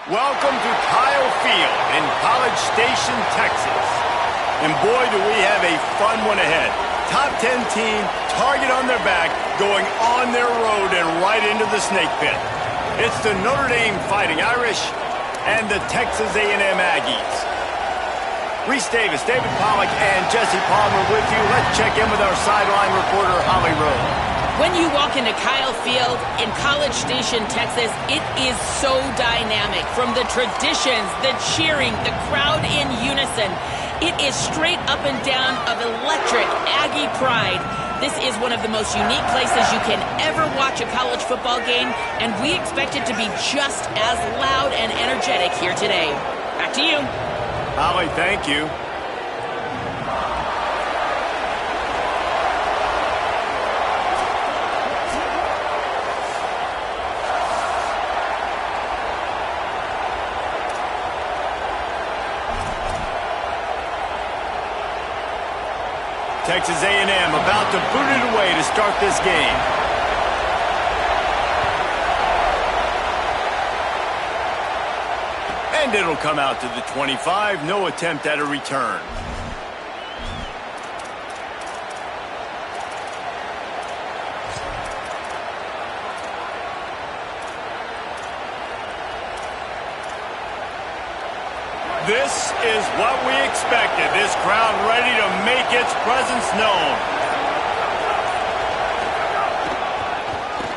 Welcome to Kyle Field in College Station, Texas. And boy, do we have a fun one ahead. Top 10 team, target on their back, going on their road and right into the snake pit. It's the Notre Dame Fighting Irish and the Texas A&M Aggies. Reese Davis, David Pollack, and Jesse Palmer with you. Let's check in with our sideline reporter, Holly Rowe. When you walk into Kyle Field in College Station, Texas, it is so dynamic. From the traditions, the cheering, the crowd in unison, it is straight up and down of electric Aggie pride. This is one of the most unique places you can ever watch a college football game, and we expect it to be just as loud and energetic here today. Back to you. Holly, thank you. Texas A&M about to boot it away to start this game. And it'll come out to the 25. No attempt at a return. This is what we expected. This crowd ready to make its presence known.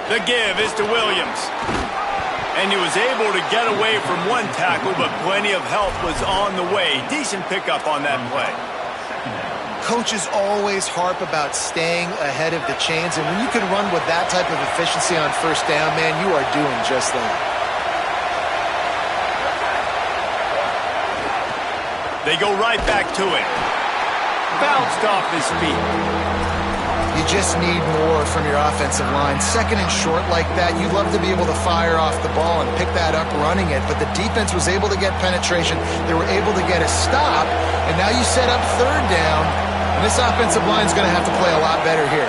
The give is to Williams. And he was able to get away from one tackle, but plenty of help was on the way. Decent pickup on that play. Coaches always harp about staying ahead of the chains, and when you can run with that type of efficiency on first down, man, you are doing just that. They go right back to it. Bounced off his feet. You just need more from your offensive line. Second and short like that, you love to be able to fire off the ball and pick that up running it, but the defense was able to get penetration. They were able to get a stop, and now you set up third down, and this offensive line is going to have to play a lot better here.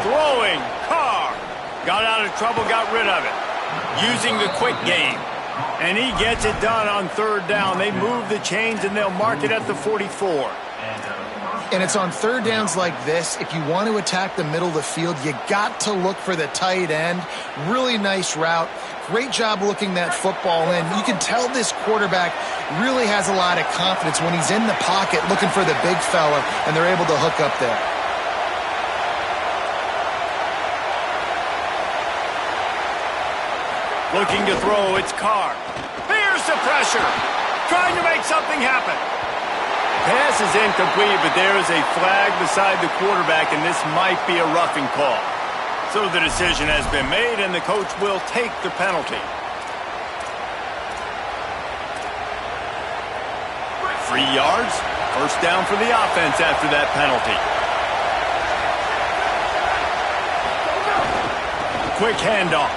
Throwing, Carr. Got out of trouble, got rid of it. Using the quick game. And he gets it done on third down. They move the chains and they'll mark it at the 44. And it's on third downs like this. If you want to attack the middle of the field, you got to look for the tight end. Really nice route. Great job looking that football in. You can tell this quarterback really has a lot of confidence when he's in the pocket looking for the big fella, and they're able to hook up there. Looking to throw, it's Carr. Here's the pressure. Trying to make something happen. Pass is incomplete, but there is a flag beside the quarterback, and this might be a roughing call. So the decision has been made, and the coach will take the penalty. 3 yards. First down for the offense after that penalty. Quick handoff.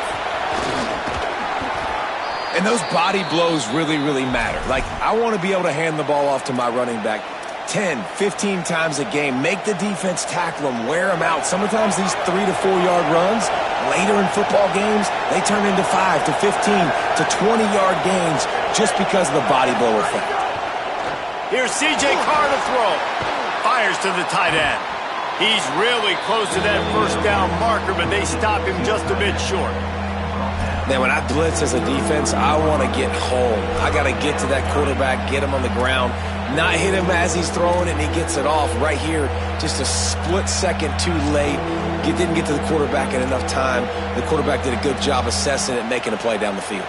And those body blows really, really matter. Like, I want to be able to hand the ball off to my running back 10, 15 times a game. Make the defense tackle them, wear them out. Sometimes these 3 to 4 yard runs, later in football games, they turn into 5 to 15 to 20 yard gains just because of the body blow effect. Here's C.J. Carr to throw. Fires to the tight end. He's really close to that first down marker, but they stop him just a bit short. Now, when I blitz as a defense, I want to get home. I got to get to that quarterback, get him on the ground, not hit him as he's throwing it, and he gets it off. Right here, just a split second too late. Didn't get to the quarterback in enough time. The quarterback did a good job assessing it and making a play down the field.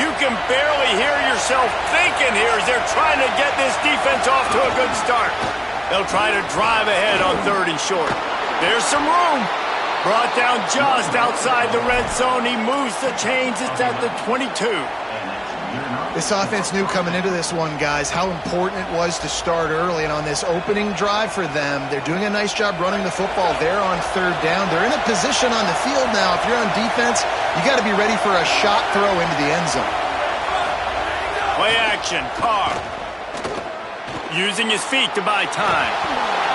You can barely hear yourself thinking here as they're trying to get this defense off to a good start. They'll try to drive ahead on third and short. There's some room. Brought down just outside the red zone. He moves the chains. It's at the 22. This offense knew coming into this one, guys, how important it was to start early. And on this opening drive for them, they're doing a nice job running the football there on third down. They're in a position on the field now. If you're on defense, you got to be ready for a shot throw into the end zone. Play action. Carr. using his feet to buy time.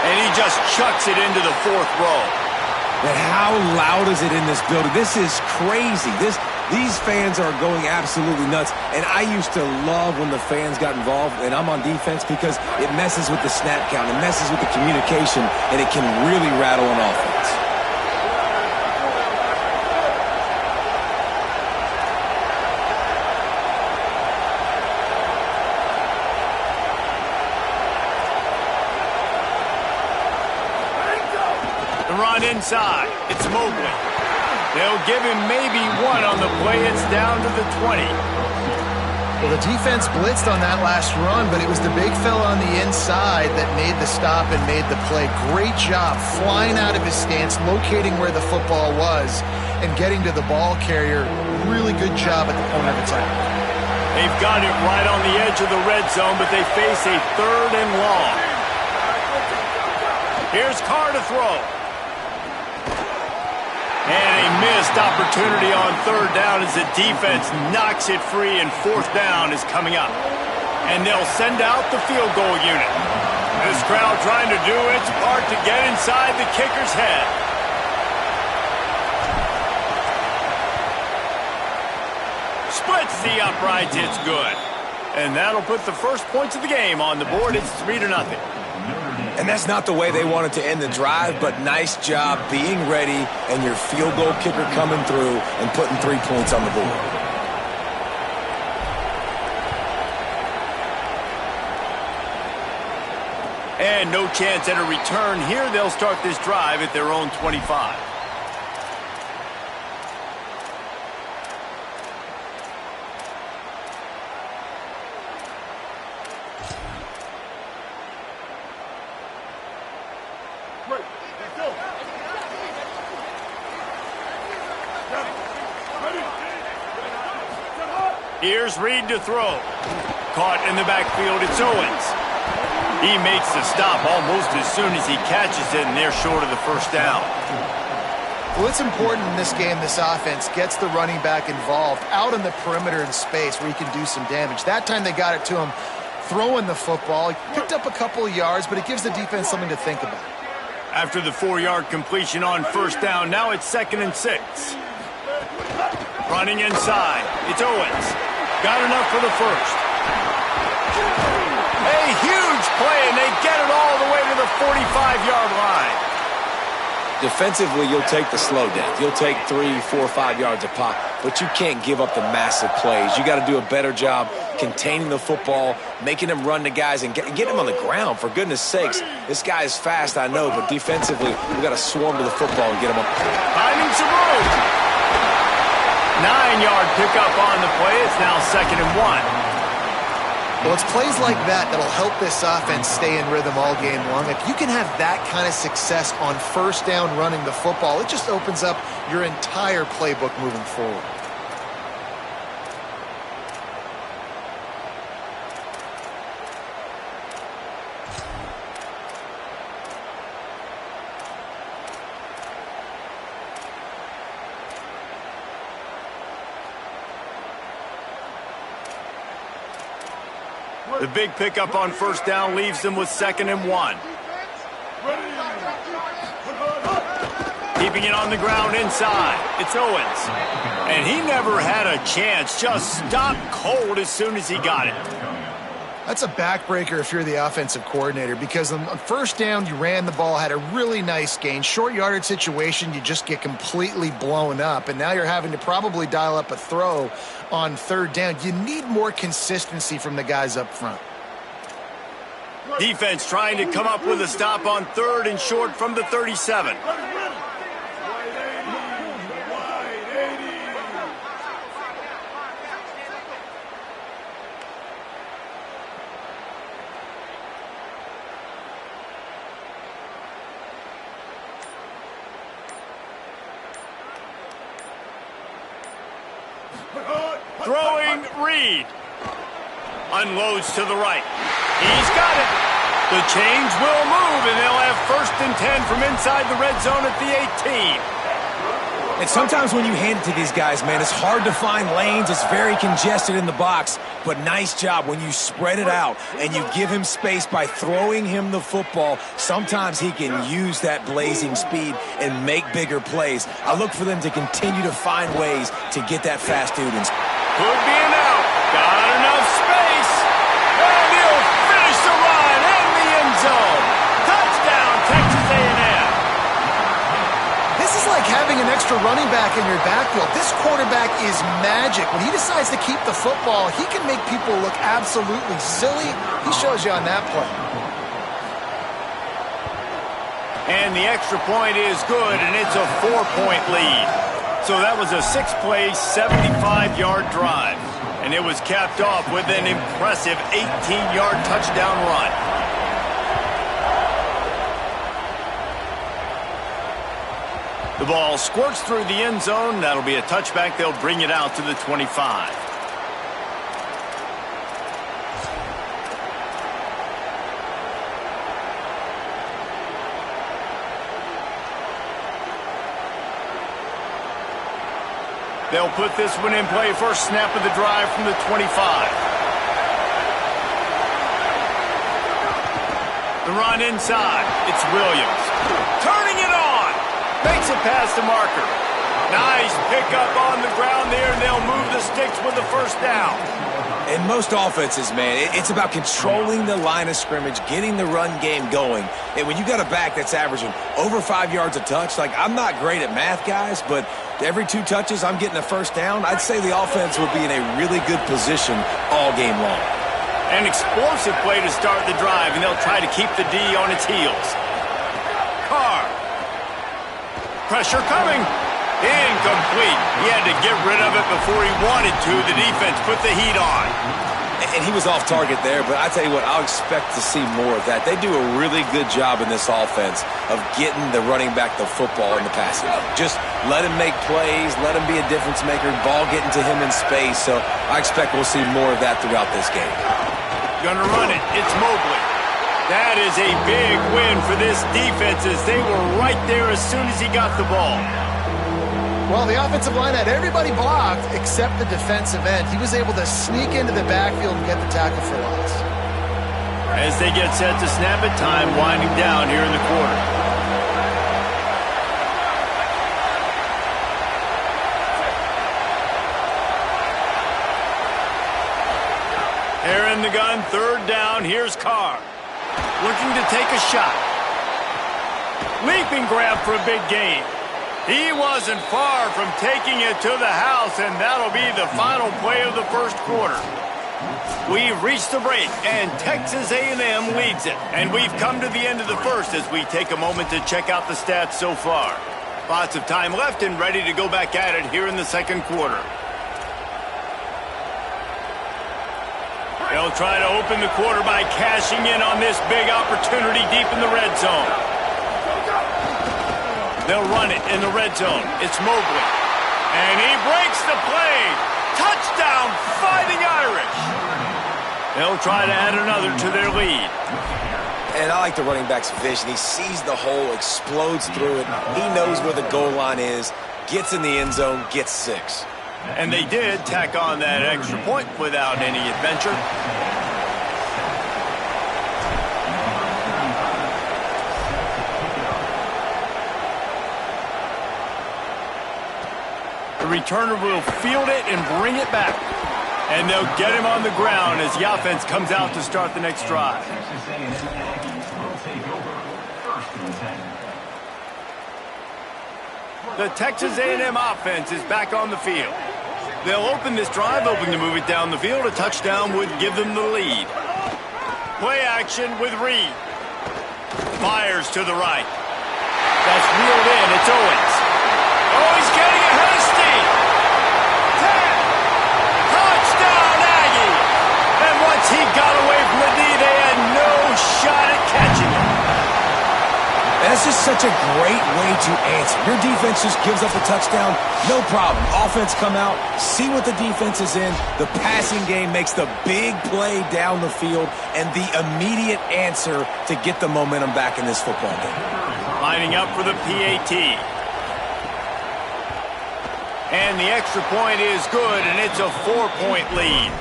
And he just chucks it into the 4th row. And how loud is it in this building? This is crazy. These fans are going absolutely nuts. And I used to love when the fans got involved, and I'm on defense, because it messes with the snap count, it messes with the communication, and it can really rattle an offense. The run inside. It's Mobley. They'll give him maybe 1 on the play. It's down to the 20. Well, the defense blitzed on that last run, but it was the big fella on the inside that made the stop and made the play. Great job flying out of his stance, locating where the football was, and getting to the ball carrier. Really good job at the point of attack. They've got it right on the edge of the red zone, but they face a 3rd and long. Here's Carr to throw. And a missed opportunity on 3rd down as the defense knocks it free, and 4th down is coming up. And they'll send out the field goal unit. This crowd trying to do its part to get inside the kicker's head. Splits the uprights, it's good. And that'll put the first points of the game on the board. It's 3-0. And that's not the way they wanted to end the drive, but nice job being ready and your field goal kicker coming through and putting 3 points on the board. And no chance at a return here. They'll start this drive at their own 25. Here's Reed to throw. Caught in the backfield, it's Owens. He makes the stop almost as soon as he catches it, and they're short of the 1st down. Well, it's important in this game this offense gets the running back involved out on the perimeter in space where he can do some damage. That time they got it to him throwing the football. He picked up a couple of yards, but it gives the defense something to think about. After the 4-yard completion on 1st down, now it's 2nd and 6. Running inside, it's Owens. Got enough for the 1st. A huge play, and they get it all the way to the 45-yard line. Defensively, you'll take the slow down. You'll take 3, 4, 5 yards a pop, but you can't give up the massive plays. You got to do a better job containing the football, making them run to guys, and getting them on the ground. For goodness sakes, this guy is fast, I know, but defensively, we've got to swarm to the football and get him up. Finding some room. 9-yard pickup on the play. It's now 2nd and 1. Well, it's plays like that that'll help this offense stay in rhythm all game long. If you can have that kind of success on 1st down running the football, it just opens up your entire playbook moving forward. The big pickup on 1st down leaves them with 2nd and 1. Keeping it on the ground inside. It's Owens. And he never had a chance. Just stopped cold as soon as he got it. That's a backbreaker if you're the offensive coordinator, because on 1st down, you ran the ball, had a really nice gain. Short yardage situation, you just get completely blown up, and now you're having to probably dial up a throw on 3rd down. You need more consistency from the guys up front. Defense trying to come up with a stop on 3rd and short from the 37. Throwing Reed. Unloads to the right. He's got it. The chains will move, and they'll have 1st and 10 from inside the red zone at the 18. And sometimes when you hand it to these guys, man, it's hard to find lanes. It's very congested in the box. But nice job when you spread it out and you give him space by throwing him the football. Sometimes he can use that blazing speed and make bigger plays. I look for them to continue to find ways to get that fast dude in. Could be an out. Got enough space. And he'll finish the run in the end zone. Touchdown, Texas A&M. This is like having an extra running back in your backfield. This quarterback is magic. When he decides to keep the football, he can make people look absolutely silly. He shows you on that play. And the extra point is good, and it's a 4-point lead. So that was a 6-play, 75-yard drive. And it was capped off with an impressive 18-yard touchdown run. The ball squirts through the end zone. That'll be a touchback. They'll bring it out to the 25. They'll put this one in play. First snap of the drive from the 25. The run inside. It's Williams. Turning it on. Makes it past the marker. Nice pickup on the ground there, and they'll move the sticks with the first down. In most offenses, man, it's about controlling the line of scrimmage, getting the run game going. And when you got a back that's averaging over 5 yards a touch, like, I'm not great at math, guys, but every 2 touches I'm getting a first down, I'd say the offense will be in a really good position all game long. An explosive play to start the drive, and they'll try to keep the D on its heels. Carr. Pressure coming. Incomplete. He had to get rid of it before he wanted to. The defense put the heat on. And he was off target there, but I tell you what, I'll expect to see more of that. They do a really good job in this offense of getting the running back the football in the passing game. Just let him make plays, let him be a difference maker, ball getting to him in space. So I expect we'll see more of that throughout this game. Gonna run it. It's Mobley. That is a big win for this defense as they were right there as soon as he got the ball. Well, the offensive line had everybody blocked except the defensive end. He was able to sneak into the backfield and get the tackle for loss. As they get set to snap it, time winding down here in the quarter. They're in the gun, third down. Here's Carr. Looking to take a shot. Leaping grab for a big gain. He wasn't far from taking it to the house, and that'll be the final play of the first quarter. We've reached the break, and Texas A&M leads it. And we've come to the end of the first as we take a moment to check out the stats so far. Lots of time left and ready to go back at it here in the second quarter. They'll try to open the quarter by cashing in on this big opportunity deep in the red zone. They'll run it in the red zone. It's Mobley. And he breaks the play. Touchdown, Fighting Irish. They'll try to add another to their lead. And I like the running back's vision. He sees the hole, explodes through it. He knows where the goal line is, gets in the end zone, gets 6. And they did tack on that extra point without any adventure. The returner will field it and bring it back. And they'll get him on the ground as the offense comes out to start the next drive. The Texas A&M offense is back on the field. They'll open this drive, hoping to move it down the field. A touchdown would give them the lead. Play action with Reed. Fires to the right. That's reeled in. It's Owens. Oh, he's getting ahead of steam. 10. Touchdown, Aggie. And once he got away from the D, they had no shot at catching him. And it's just such a great way to answer. Your defense just gives up a touchdown, no problem. Offense come out, see what the defense is in. The passing game makes the big play down the field and the immediate answer to get the momentum back in this football game. Lining up for the PAT. And the extra point is good, and it's a 4-point lead.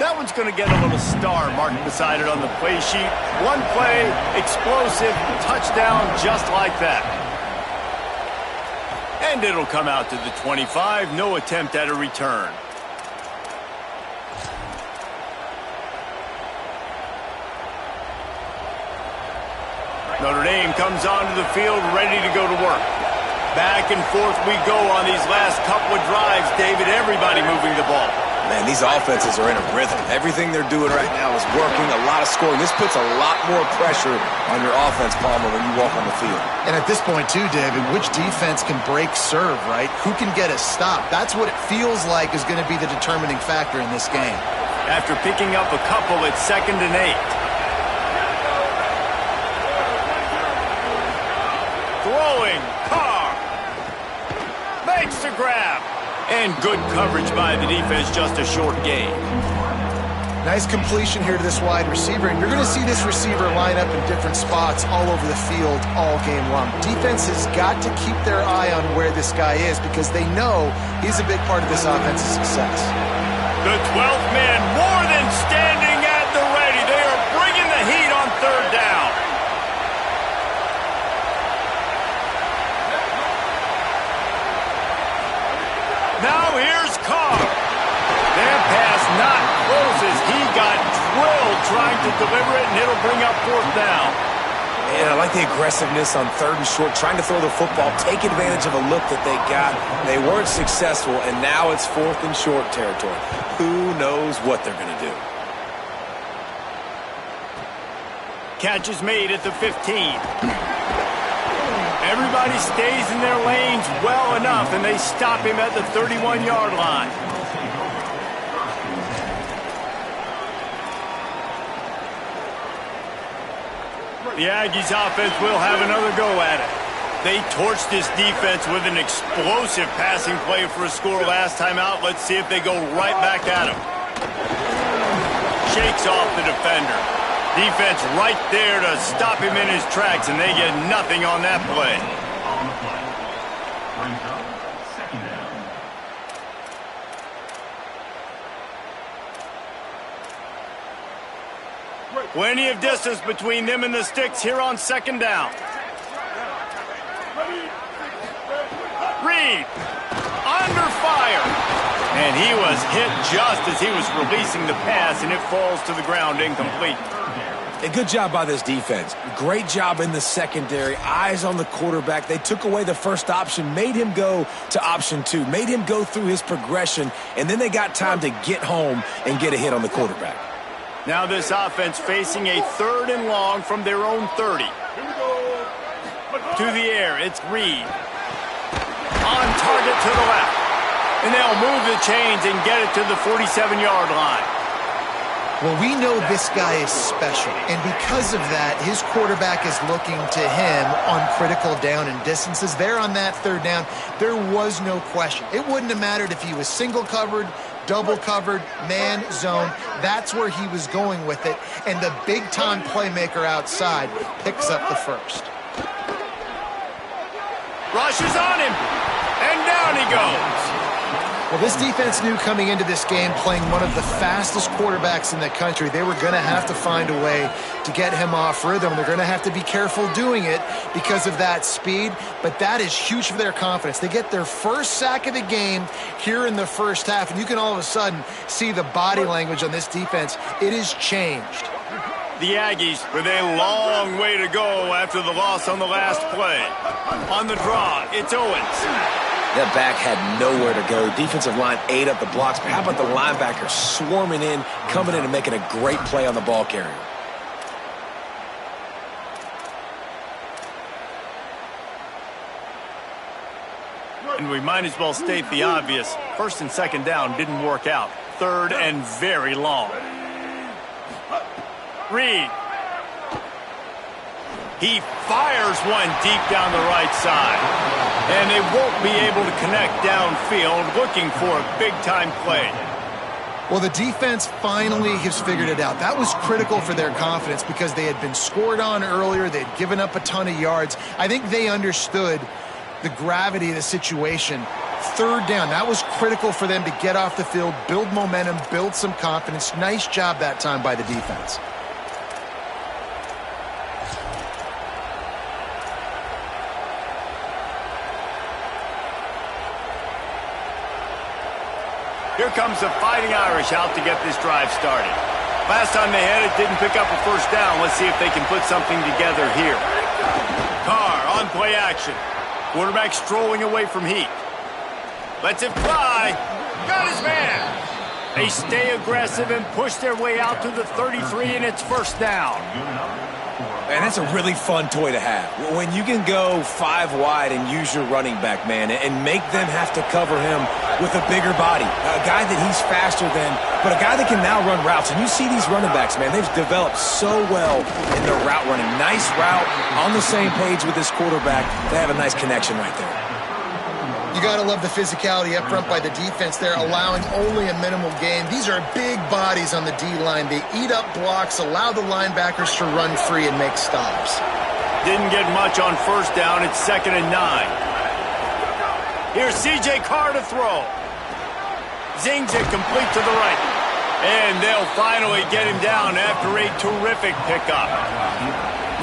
That one's going to get a little star marked beside it on the play sheet. One play, explosive, touchdown just like that. And it'll come out to the 25. No attempt at a return. Notre Dame comes onto the field ready to go to work. Back and forth we go on these last couple of drives, David. Everybody moving the ball. Man, these offenses are in a rhythm. Everything they're doing right now is working, a lot of scoring. This puts a lot more pressure on your offense, Palmer, when you walk on the field. And at this point, too, David, which defense can break serve, right? Who can get a stop? That's what it feels like is going to be the determining factor in this game. After picking up a couple, it's 2nd and 8. Throwing, Carr. Makes the grab. And good coverage by the defense, just a short gain. Nice completion here to this wide receiver, and you're going to see this receiver line up in different spots all over the field all game long. Defense has got to keep their eye on where this guy is because they know he's a big part of this offense's success. The 12th man more than standing at the ready. They are bringing the heat on 3rd down. Now here's Carr. That pass not close as he got drilled trying to deliver it, and it'll bring up 4th down. And I like the aggressiveness on 3rd and short, trying to throw the football, take advantage of a look that they got. They weren't successful, and now it's 4th and short territory. Who knows what they're going to do? Catch is made at the 15. Everybody stays in their lanes well enough, and they stop him at the 31-yard line. The Aggies offense will have another go at it. They torched this defense with an explosive passing play for a score last time out. Let's see if they go right back at him. Shakes off the defender. Defense right there to stop him in his tracks, and they get nothing on that play. On the play. Brings up 2nd down. Plenty of distance between them and the sticks here on 2nd down. Reed, under fire. And he was hit just as he was releasing the pass, and it falls to the ground incomplete. A good job by this defense. Great job in the secondary. Eyes on the quarterback. They took away the first option, made him go to option 2, made him go through his progression, and then they got time to get home and get a hit on the quarterback. Now this offense facing a 3rd and long from their own 30. To the air, it's Reed. On target to the left. And they'll move the chains and get it to the 47-yard line. Well, we know this guy is special, and because of that, his quarterback is looking to him on critical down and distances. There on that 3rd down, there was no question. It wouldn't have mattered if he was single covered, double covered, man, zone. That's where he was going with it, and the big-time playmaker outside picks up the first. Rushes on him, and down he goes. Well, this defense knew coming into this game, playing one of the fastest quarterbacks in the country, they were going to have to find a way to get him off rhythm. They're going to have to be careful doing it because of that speed, but that is huge for their confidence. They get their first sack of the game here in the first half, and you can all of a sudden see the body language on this defense. It has changed. The Aggies with a long way to go after the loss on the last play. On the draw, it's Owens. That back had nowhere to go. Defensive line ate up the blocks. But how about the linebacker swarming in, coming in and making a great play on the ball carrier? And we might as well state the obvious. 1st and 2nd down didn't work out. 3rd and very long. Reed. He fires one deep down the right side. And they won't be able to connect downfield, looking for a big-time play. Well, the defense finally has figured it out. That was critical for their confidence because they had been scored on earlier. They had given up a ton of yards. I think they understood the gravity of the situation. third down. That was critical for them to get off the field, build momentum, build some confidence. Nice job that time by the defense. Here comes the Fighting Irish out to get this drive started. Last time they had it, didn't pick up a first down. Let's see if they can put something together here. Carr on play action. Quarterback strolling away from heat. Lets it fly. Got his man. They stay aggressive and push their way out to the 33, and it's first down. Man, that's a really fun toy to have. When you can go 5 wide and use your running back, man, and make them have to cover him with a bigger body. A guy that he's faster than, but a guy that can now run routes. And you see these running backs, man, they've developed so well in their route running. Nice route, on the same page with this quarterback. They have a nice connection right there. You got to love the physicality up front by the defense there, allowing only a minimal gain. These are big bodies on the D-line. They eat up blocks, allow the linebackers to run free and make stops. Didn't get much on first down. It's 2nd and 9. Here's C.J. Carr to throw. Zings it complete to the right. And they'll finally get him down after a terrific pickup.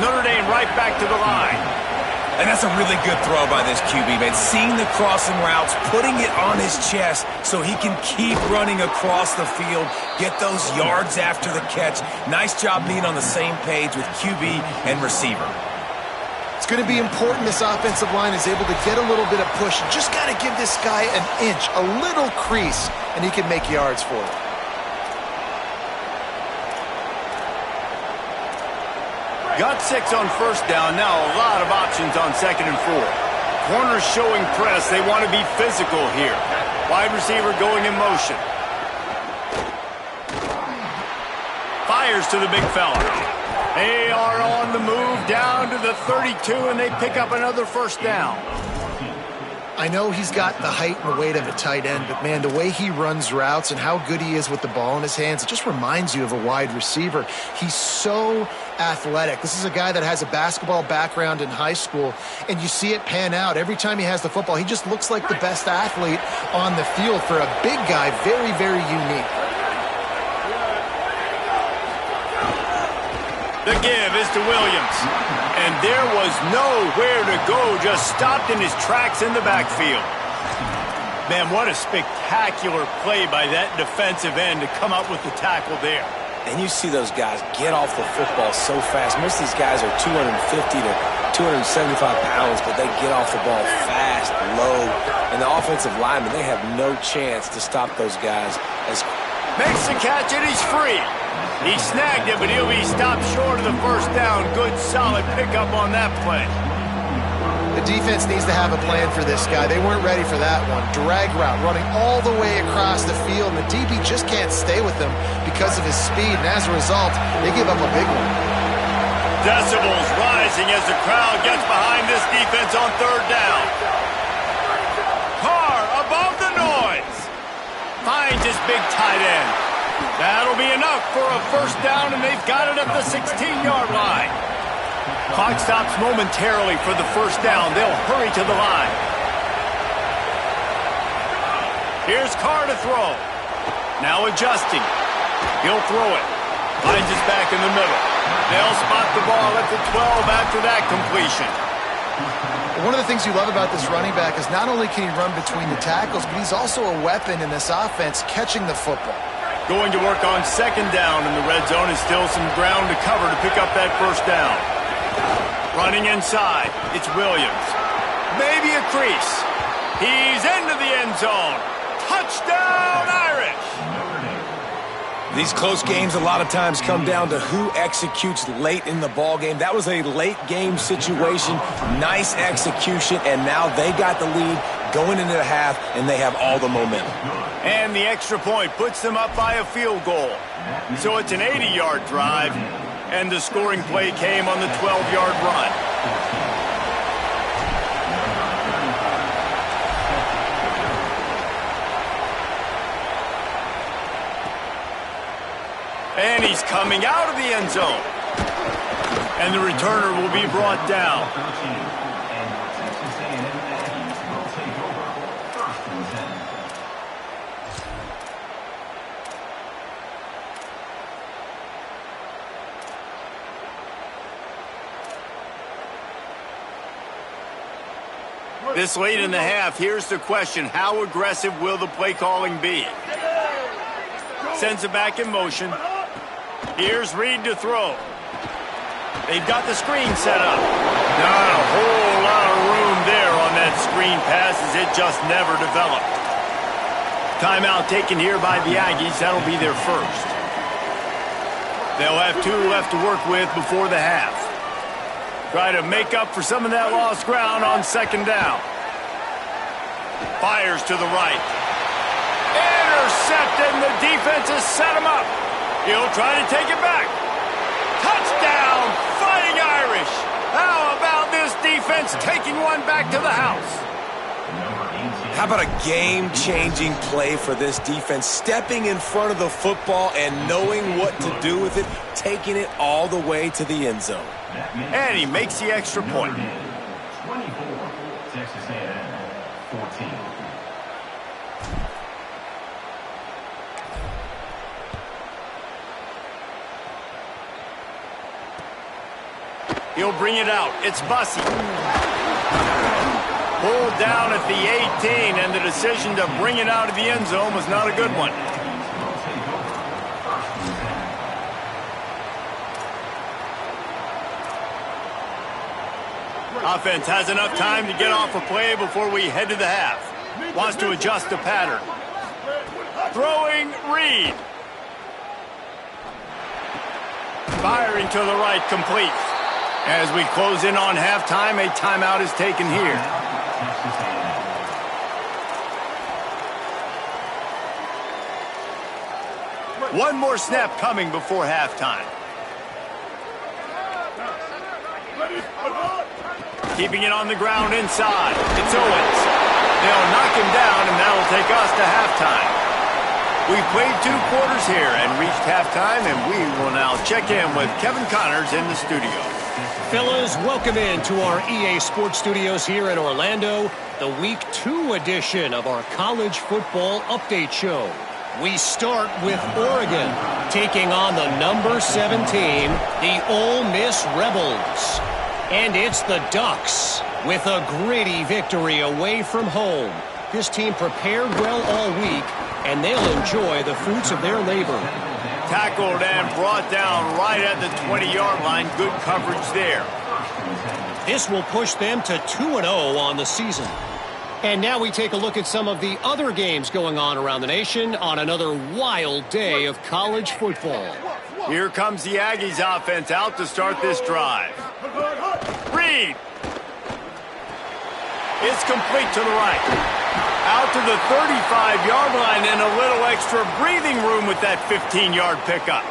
Notre Dame right back to the line. And that's a really good throw by this QB, man. Seeing the crossing routes, putting it on his chest so he can keep running across the field, get those yards after the catch. Nice job being on the same page with QB and receiver. It's going to be important this offensive line is able to get a little bit of push. Just got to give this guy an inch, a little crease, and he can make yards for it. Got 6 on first down. Now a lot of options on 2nd and 4. Corners showing press. They want to be physical here. Wide receiver going in motion. Fires to the big fella. They are on the move down to the 32, and they pick up another first down. I know he's got the height and the weight of a tight end, but, man, the way he runs routes and how good he is with the ball in his hands, it just reminds you of a wide receiver. He's so athletic. This is a guy that has a basketball background in high school, and you see it pan out. Every time he has the football, he just looks like the best athlete on the field. For a big guy, very, very unique. The give is to Williams. And there was nowhere to go, just stopped in his tracks in the backfield. Man, what a spectacular play by that defensive end to come up with the tackle there. And you see those guys get off the football so fast. Most of these guys are 250 to 275 pounds, but they get off the ball fast, low. And the offensive linemen, they have no chance to stop those guys. Makes the catch, and he's free. He snagged it, but he'll be stopped short of the first down. Good, solid pickup on that play. The defense needs to have a plan for this guy. They weren't ready for that one. Drag route, running all the way across the field, and the DB just can't stay with him because of his speed, and as a result, they give up a big one. Decibels rising as the crowd gets behind this defense on third down. Carr above the noise. Finds his big tight end. That'll be enough for a first down, and they've got it at the 16-yard line. Clock stops momentarily for the first down. They'll hurry to the line. Here's Carr to throw. Now adjusting. He'll throw it. Finds his back in the middle. They'll spot the ball at the 12 after that completion. One of the things you love about this running back is not only can he run between the tackles, but he's also a weapon in this offense catching the football. Going to work on second down in the red zone, and still some ground to cover to pick up that first down. Running inside, it's Williams. Maybe a crease. He's into the end zone. Touchdown, Irish! These close games a lot of times come down to who executes late in the ball game. That was a late game situation. Nice execution, and now they got the lead going into the half, and they have all the momentum. And the extra point puts them up by a field goal. So it's an 80-yard drive, and the scoring play came on the 12-yard run. And he's coming out of the end zone. And the returner will be brought down. This late in the half, here's the question. How aggressive will the play calling be? Sends it back in motion. Here's Reed to throw. They've got the screen set up. Not a whole lot of room there on that screen pass as it just never developed. Timeout taken here by the Aggies. That'll be their first. They'll have 2 left to work with before the half. Try to make up for some of that lost ground on second down. Fires to the right. Intercepted, and the defense has set him up. He'll try to take it back. Touchdown, Fighting Irish. How about this defense taking one back to the house? How about a game-changing play for this defense? Stepping in front of the football and knowing what to do with it, taking it all the way to the end zone. And he makes the extra point. 24, Texas A&M 14. He'll bring it out. It's Bussey. Pulled down at the 18, and the decision to bring it out of the end zone was not a good one. Offense has enough time to get off a play before we head to the half. Wants to adjust the pattern. Throwing Reed. Firing to the right, complete. As we close in on halftime, a timeout is taken here. One more snap coming before halftime. Keeping it on the ground inside. It's Owens. They'll knock him down, and that'll take us to halftime. We've played 2 quarters here and reached halftime, and we will now check in with Kevin Connors in the studio. Fellas, welcome in to our EA Sports Studios here in Orlando, the Week 2 edition of our College Football Update Show. We start with Oregon, taking on the number 7 team, the Ole Miss Rebels. And it's the Ducks with a gritty victory away from home. This team prepared well all week, and they'll enjoy the fruits of their labor. Tackled and brought down right at the 20-yard line. Good coverage there. This will push them to 2-0 on the season. And now we take a look at some of the other games going on around the nation on another wild day of college football. Here comes the Aggies offense out to start this drive. Reed. It's complete to the right. Out to the 35-yard line and a little extra breathing room with that 15-yard pickup.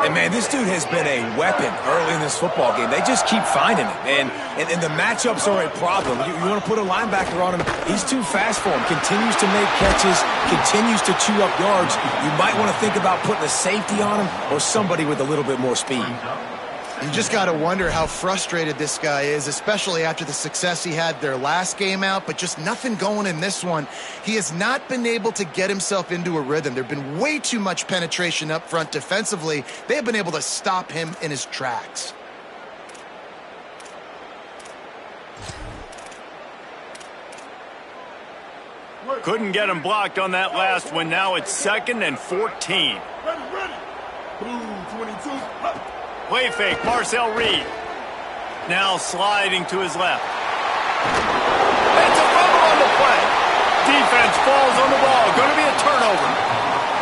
And, man, this dude has been a weapon early in this football game. They just keep finding him. And the matchups are a problem. You want to put a linebacker on him, he's too fast for him. Continues to make catches, continues to chew up yards. You might want to think about putting a safety on him or somebody with a little bit more speed. You just got to wonder how frustrated this guy is, especially after the success he had their last game out, but just nothing going in this one. He has not been able to get himself into a rhythm. There have been way too much penetration up front defensively. They have been able to stop him in his tracks. Couldn't get him blocked on that last one. Now it's 2nd and 14. Blue 22. Play fake, Marcel Reed. Now sliding to his left. It's a fumble on the play. Defense falls on the ball. Going to be a turnover.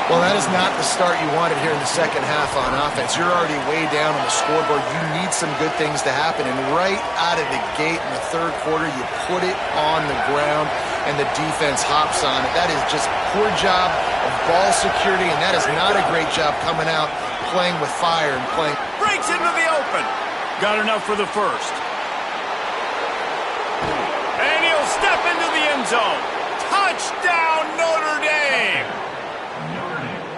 Well, that is not the start you wanted here in the second half on offense. You're already way down on the scoreboard. You need some good things to happen. And right out of the gate in the 3rd quarter, you put it on the ground, and the defense hops on it. That is just poor job of ball security, and that is not a great job coming out, playing with fire and playing. Breaks into the open. Got enough for the first. And he'll step into the end zone. Touchdown, Notre Dame.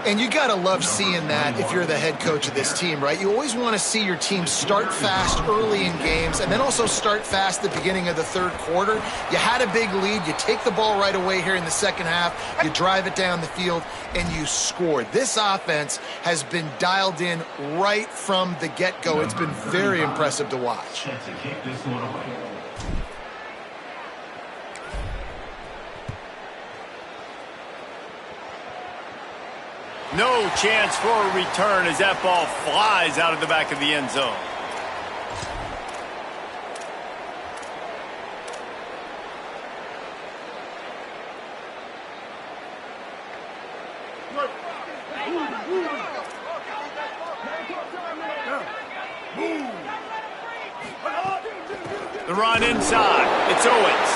And you got to love seeing that if you're the head coach of this team, right? You always want to see your team start fast early in games and then also start fast at the beginning of the 3rd quarter. You had a big lead. You take the ball right away here in the second half. You drive it down the field, and you score. This offense has been dialed in right from the get-go. It's been very impressive to watch. No chance for a return as that ball flies out of the back of the end zone. The run inside. It's Owens.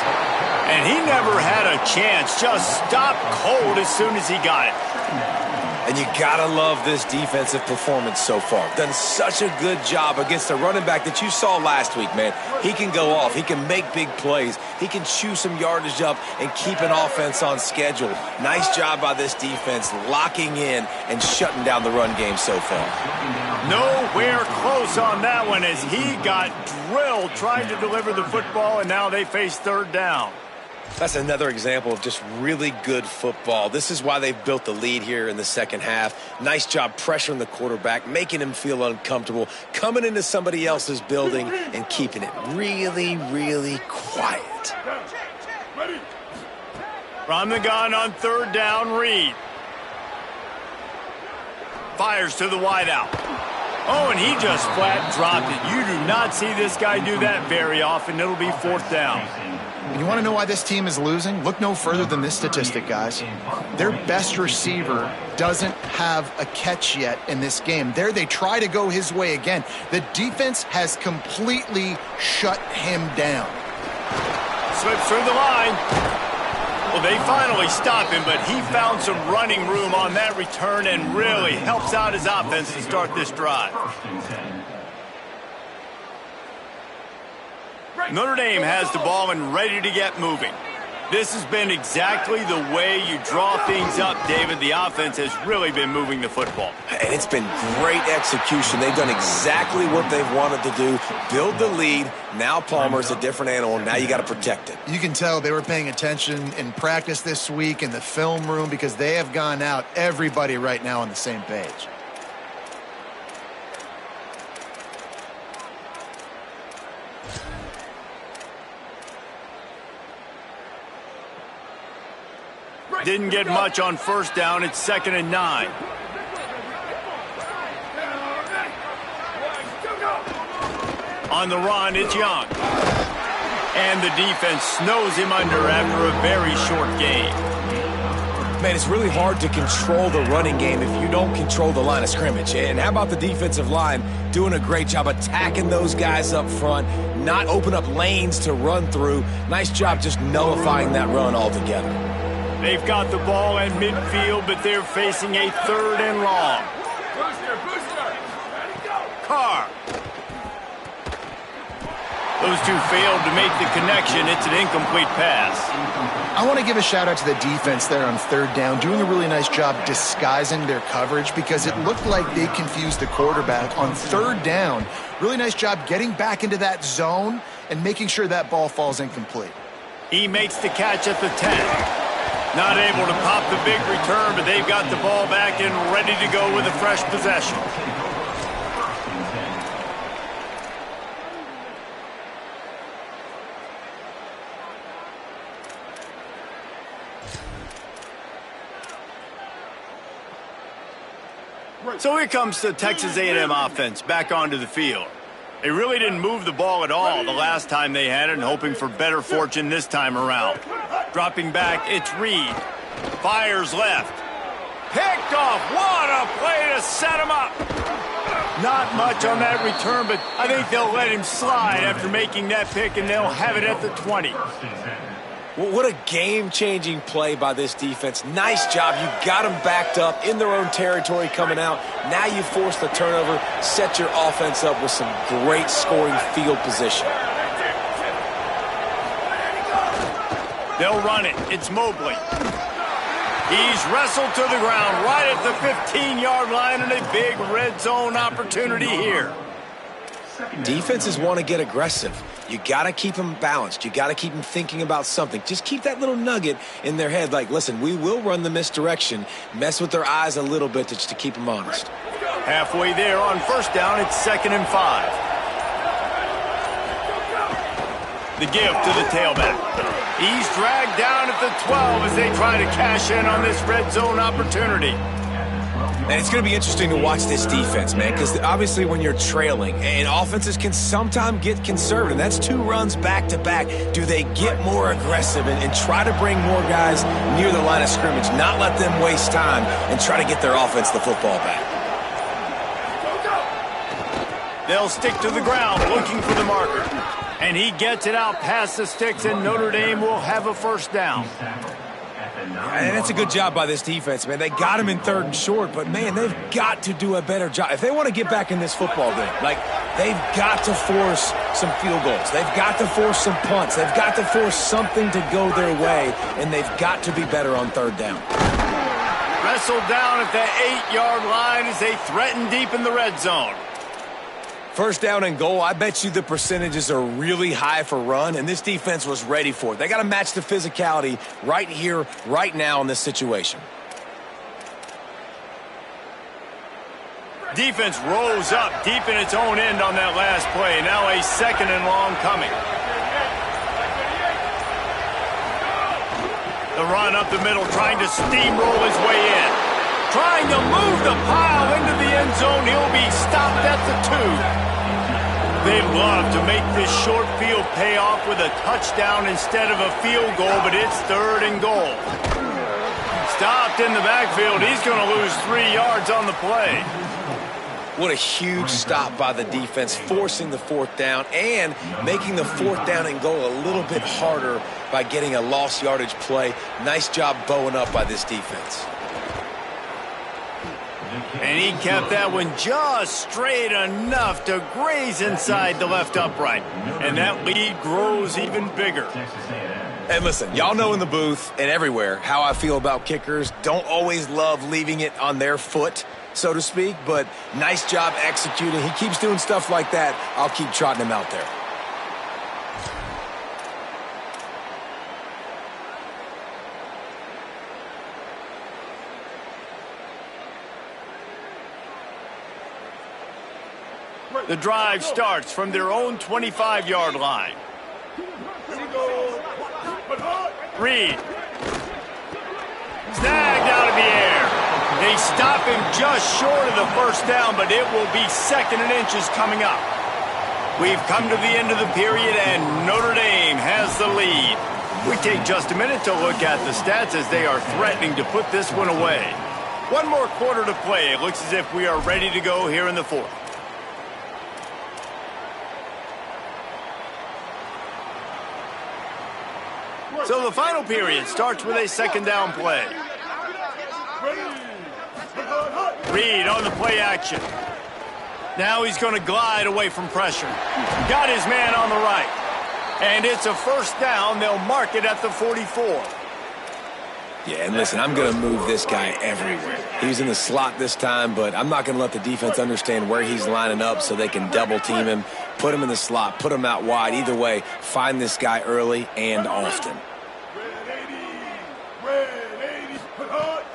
And he never had a chance. Just stopped cold as soon as he got it. And you gotta love this defensive performance so far. Done such a good job against the running back that you saw last week, man. He can go off. He can make big plays. He can chew some yardage up and keep an offense on schedule. Nice job by this defense locking in and shutting down the run game so far. Nowhere close on that one as he got drilled trying to deliver the football, and now they face third down. That's another example of just really good football. This is why they've built the lead here in the second half. Nice job pressuring the quarterback, making him feel uncomfortable, coming into somebody else's building and keeping it really, really quiet. From the gun on third down, Reed. Fires to the wideout. Oh, and he just flat dropped it. You do not see this guy do that very often. It'll be fourth down. You want to know why this team is losing? Look no further than this statistic, guys. Their best receiver doesn't have a catch yet in this game. There they try to go his way again. The defense has completely shut him down. Slips through the line. Well, they finally stop him, but he found some running room on that return and really helps out his offense to start this drive. Notre Dame has the ball and ready to get moving. This has been exactly the way you draw things up, David. The offense has really been moving the football. And it's been great execution. They've done exactly what they've wanted to do. Build the lead. Now Palmer's a different animal. Now you got to protect it. You can tell they were paying attention in practice this week in the film room because they have gone out, everybody right now on the same page. Didn't get much on first down. It's 2nd and 9. On the run, it's Young. And the defense snows him under after a very short game. Man, it's really hard to control the running game if you don't control the line of scrimmage. And how about the defensive line doing a great job attacking those guys up front, not open up lanes to run through. Nice job just nullifying that run altogether. They've got the ball at midfield, but they're facing a 3rd and long. Carr. Those two failed to make the connection. It's an incomplete pass. I want to give a shout out to the defense there on 3rd down, doing a really nice job disguising their coverage because it looked like they confused the quarterback on 3rd down. Really nice job getting back into that zone and making sure that ball falls incomplete. He makes the catch at the 10. Not able to pop the big return, but they've got the ball back and ready to go with a fresh possession. So here comes the Texas A&M offense back onto the field. They really didn't move the ball at all the last time they had it, and hoping for better fortune this time around. Dropping back, it's Reed. Fires left. Picked off. What a play to set him up. Not much on that return, but I think they'll let him slide after making that pick, and they'll have it at the 20. Well, what a game-changing play by this defense. Nice job. You got them backed up in their own territory coming out. Now you force the turnover, set your offense up with some great scoring field position. They'll run it. It's Mobley. He's wrestled to the ground right at the 15-yard line, and a big red zone opportunity here. Defenses want to get aggressive. You got to keep them balanced. You got to keep them thinking about something. Just keep that little nugget in their head like, listen, we will run the misdirection. Mess with their eyes a little bit just to keep them honest. Halfway there on first down, it's 2nd and 5. The give to the tailback. He's dragged down at the 12 as they try to cash in on this red zone opportunity. And it's going to be interesting to watch this defense, man, because obviously when you're trailing, and offenses can sometimes get conservative. That's 2 runs back-to-back. Do they get more aggressive and try to bring more guys near the line of scrimmage, not let them waste time, and try to get their offense the football back? They'll stick to the ground looking for the marker. And he gets it out past the sticks, and Notre Dame will have a first down. And that's a good job by this defense, man. They got him in 3rd and short, but, man, they've got to do a better job. If they want to get back in this football game, like, they've got to force some field goals. They've got to force some punts. They've got to force something to go their way, and they've got to be better on 3rd down. Wrestled down at the 8-yard line as they threaten deep in the red zone. 1st down and goal, I bet you the percentages are really high for run, and this defense was ready for it. They got to match the physicality right here, right now in this situation. Defense rose up deep in its own end on that last play. Now a 2nd and long coming. The run up the middle, trying to steamroll his way in. Trying to move the pile into the end zone. He'll be stopped at the 2. They love to make this short field pay off with a touchdown instead of a field goal, but it's 3rd and goal. Stopped in the backfield. He's going to lose 3 yards on the play. What a huge stop by the defense, forcing the 4th down and making the 4th down and goal a little bit harder by getting a lost yardage play. Nice job bowing up by this defense. And he kept that one just straight enough to graze inside the left upright. And that lead grows even bigger. And listen, y'all know in the booth and everywhere how I feel about kickers. Don't always love leaving it on their foot, so to speak, but nice job executing. He keeps doing stuff like that. I'll keep trotting him out there. The drive starts from their own 25-yard line. Reed. Snagged out of the air. They stop him just short of the 1st down, but it will be 2nd and inches coming up. We've come to the end of the period, and Notre Dame has the lead. We take just a minute to look at the stats as they are threatening to put this one away. 1 more quarter to play. It looks as if we are ready to go here in the 4th. So the final period starts with a 2nd down play. Reed on the play action. Now he's going to glide away from pressure. Got his man on the right. And it's a 1st down. They'll mark it at the 44. Yeah, and listen, I'm going to move this guy everywhere. He's in the slot this time, but I'm not going to let the defense understand where he's lining up so they can double team him, put him in the slot, put him out wide. Either way, find this guy early and often.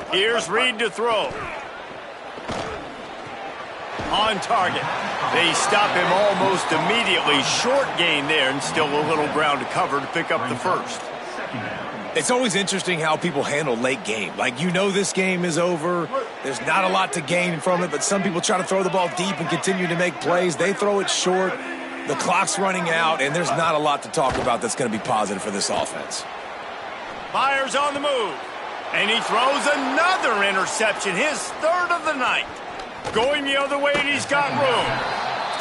Here's Reed to throw. On target. They stop him almost immediately. Short gain there and still a little ground to cover to pick up the 1st. It's always interesting how people handle late game. Like, you know this game is over. There's not a lot to gain from it, but some people try to throw the ball deep and continue to make plays. They throw it short. The clock's running out, and there's not a lot to talk about that's going to be positive for this offense. Myers on the move. And he throws another interception, his 3rd of the night. Going the other way, and he's got room.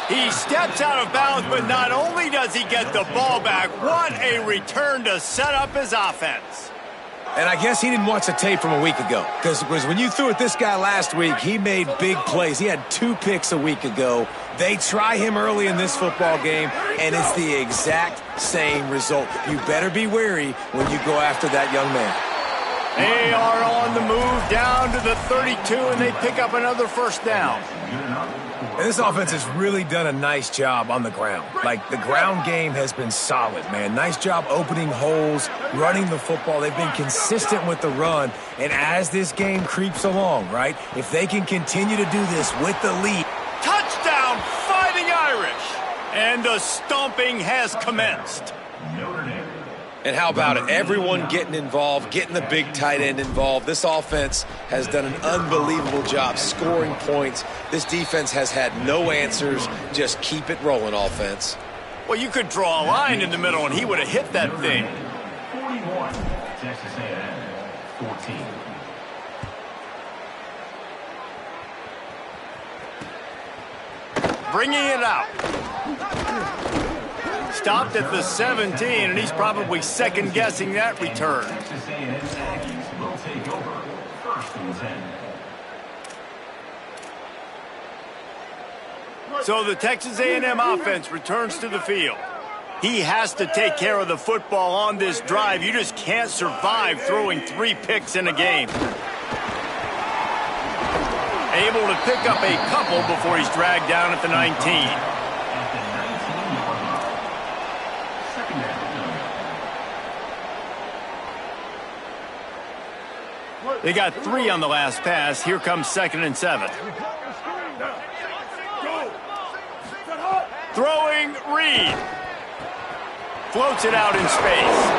He steps out of bounds, but not only does he get the ball back, what a return to set up his offense. And I guess he didn't watch the tape from a week ago, because when you threw at this guy last week, he made big plays. He had 2 picks a week ago. They try him early in this football game, and it's the exact same result. You better be wary when you go after that young man. They are on the move down to the 32, and they pick up another 1st down. And this offense has really done a nice job on the ground. Like, the ground game has been solid, man. Nice job opening holes, running the football. They've been consistent with the run. And as this game creeps along, right, if they can continue to do this with the lead. Touchdown, Fighting Irish! And the stomping has commenced. And how about it? Everyone getting involved, getting the big tight end involved. This offense has done an unbelievable job scoring points. This defense has had no answers. Just keep it rolling, offense. Well, you could draw a line in the middle, and he would have hit that thing. 41, Texas A&M, 14. Bringing it out. Stopped at the 17, and he's probably second-guessing that return. Texas A&M Aggies will take over 1st and 10. So the Texas A&M offense returns to the field. He has to take care of the football on this drive. You just can't survive throwing 3 picks in a game. Able to pick up a couple before he's dragged down at the 19. They got 3 on the last pass. Here comes 2nd and 7. Throwing Reed. Floats it out in space.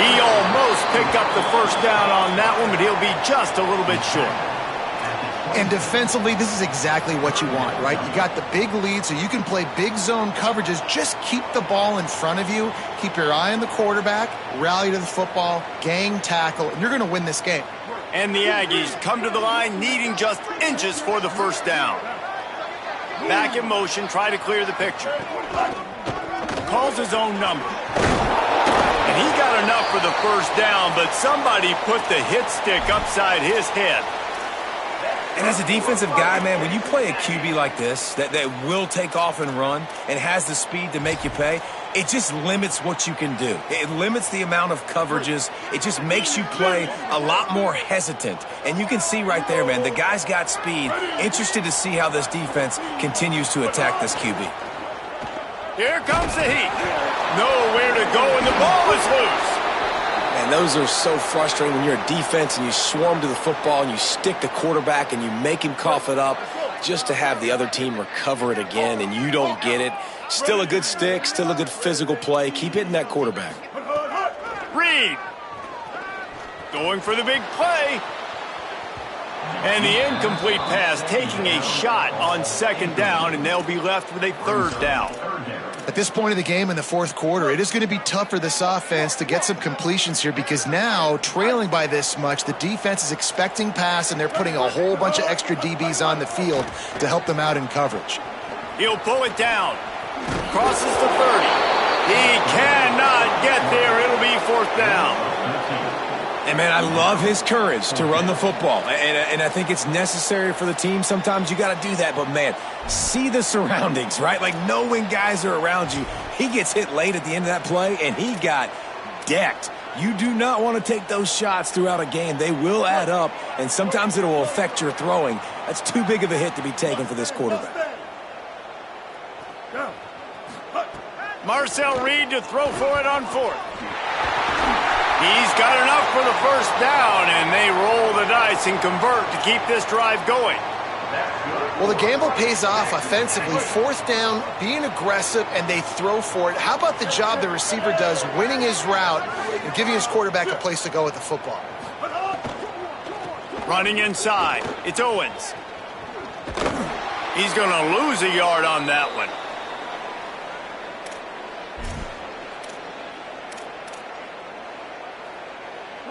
He almost picked up the first down on that one, but he'll be just a little bit short. And defensively, this is exactly what you want, right? You got the big lead, so you can play big zone coverages. Just keep the ball in front of you. Keep your eye on the quarterback. Rally to the football. Gang tackle. And you're going to win this game. And the Aggies come to the line needing just inches for the first down. Back in motion, try to clear the picture. Calls his own number. And he got enough for the first down, but somebody put the hit stick upside his head. And as a defensive guy, man, when you play a QB like this that will take off and run and has the speed to make you pay, it just limits what you can do. It limits the amount of coverages. It just makes you play a lot more hesitant. And you can see right there, man, the guy's got speed. Interested to see how this defense continues to attack this QB. Here comes the heat. Nowhere to go, and the ball is loose. And those are so frustrating when you're a defense and you swarm to the football and you stick the quarterback and you make him cough it up just to have the other team recover it again and you don't get it. Still a good stick, still a good physical play. Keep hitting that quarterback. Reed. Going for the big play. And the incomplete pass taking a shot on 2nd down, and they'll be left with a 3rd down. At this point of the game in the 4th quarter, it is going to be tough for this offense to get some completions here because now, trailing by this much, the defense is expecting pass, and they're putting a whole bunch of extra DBs on the field to help them out in coverage. He'll pull it down. Crosses the 30. He cannot get there. It'll be 4th down. And, man, I love his courage to run the football. And I think it's necessary for the team. Sometimes you got to do that. But, man, see the surroundings, right? Like, know when guys are around you. He gets hit late at the end of that play, and he got decked. You do not want to take those shots throughout a game. They will add up, and sometimes it will affect your throwing. That's too big of a hit to be taken for this quarterback. Marcel Reed to throw for it on 4th. He's got enough for the first down, and they roll the dice and convert to keep this drive going. Well, the gamble pays off offensively. 4th down, being aggressive, and they throw for it. How about the job the receiver does winning his route and giving his quarterback a place to go with the football? Running inside. It's Owens. He's going to lose a yard on that one.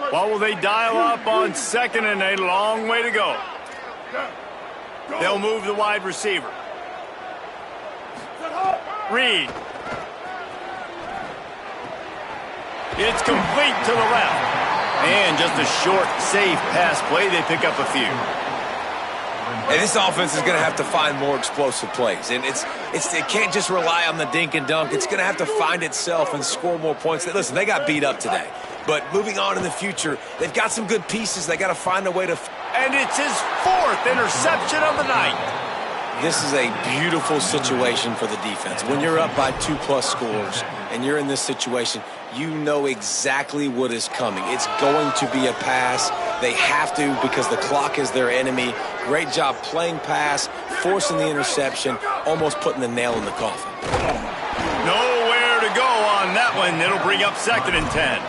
What will they dial up on 2nd and a long way to go? They'll move the wide receiver. Reed. It's complete to the left. And just a short, safe pass play. They pick up a few. And this offense is going to have to find more explosive plays. And it can't just rely on the dink and dunk. It's going to have to find itself and score more points. Listen, they got beat up today. But moving on in the future, they've got some good pieces. They got to find a way to... And it's his 4th interception of the night. This is a beautiful situation for the defense. When you're up by 2+ scores and you're in this situation, you know exactly what is coming. It's going to be a pass. They have to because the clock is their enemy. Great job playing pass, forcing the interception, almost putting the nail in the coffin. Nowhere to go on that one. It'll bring up 2nd and 10.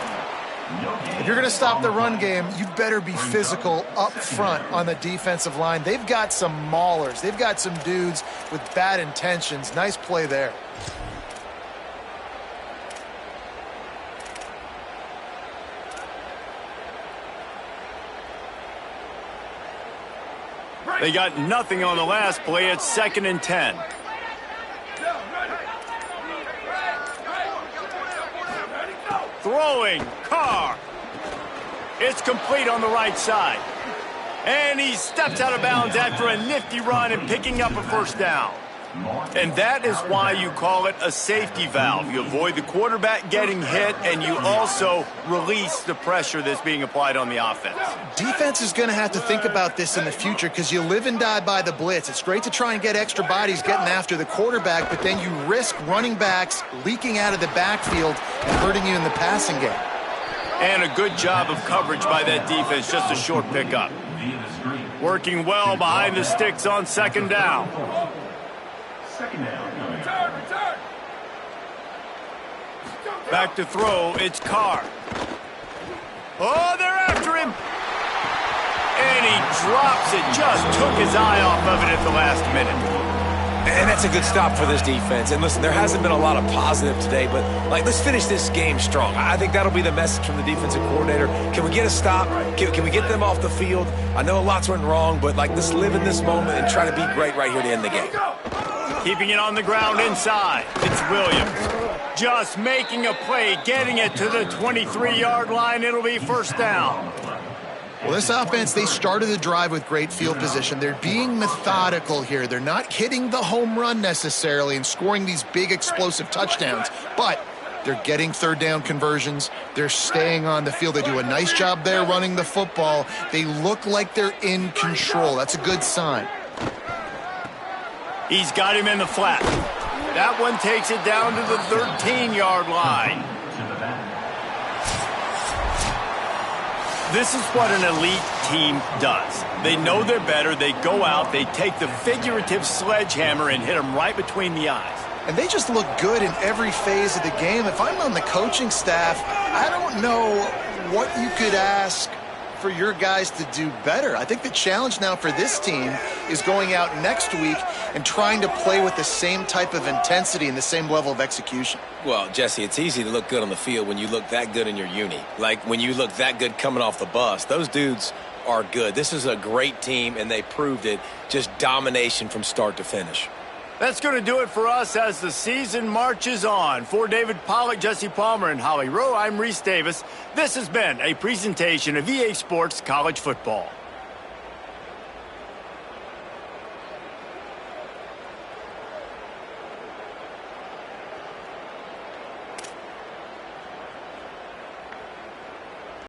If you're going to stop the run game, you better be physical up front on the defensive line. They've got some maulers. They've got some dudes with bad intentions. Nice play there. They got nothing on the last play. It's 2nd and 10. Throwing, Carr. It's complete on the right side. And he steps out of bounds after a nifty run and picking up a first down. And that is why you call it a safety valve. You avoid the quarterback getting hit, and you also release the pressure that's being applied on the offense. Defense is going to have to think about this in the future because you live and die by the blitz. It's great to try and get extra bodies getting after the quarterback, but then you risk running backs leaking out of the backfield and hurting you in the passing game. And a good job of coverage by that defense, just a short pickup. Working well behind the sticks on 2nd down. Return. Back to throw, it's Carr. Oh, they're after him. And he drops it, just took his eye off of it at the last minute. And that's a good stop for this defense. And listen, there hasn't been a lot of positive today, but, let's finish this game strong. I think that'll be the message from the defensive coordinator. Can we get a stop? Can we get them off the field? I know lots went wrong, but, let's live in this moment and try to be great right here to end the game. Keeping it on the ground inside. It's Williams. Just making a play, getting it to the 23-yard line. It'll be first down. Well, this offense, they started the drive with great field position. They're being methodical here. They're not hitting the home run necessarily and scoring these big explosive touchdowns, but they're getting third down conversions. They're staying on the field. They do a nice job there running the football. They look like they're in control. That's a good sign. He's got him in the flat. That one takes it down to the 13-yard line. This is what an elite team does. They know they're better. They go out. They take the figurative sledgehammer and hit them right between the eyes. And they just look good in every phase of the game. If I'm on the coaching staff, I don't know what you could ask for your guys to do better. I think the challenge now for this team is going out next week and trying to play with the same type of intensity and the same level of execution. Well, Jesse, it's easy to look good on the field when you look that good in your uni. Like when you look that good coming off the bus. Those dudes are good. This is a great team, and they proved it. Just domination from start to finish. That's going to do it for us as the season marches on. For David Pollack, Jesse Palmer, and Holly Rowe, I'm Reese Davis. This has been a presentation of EA Sports College Football.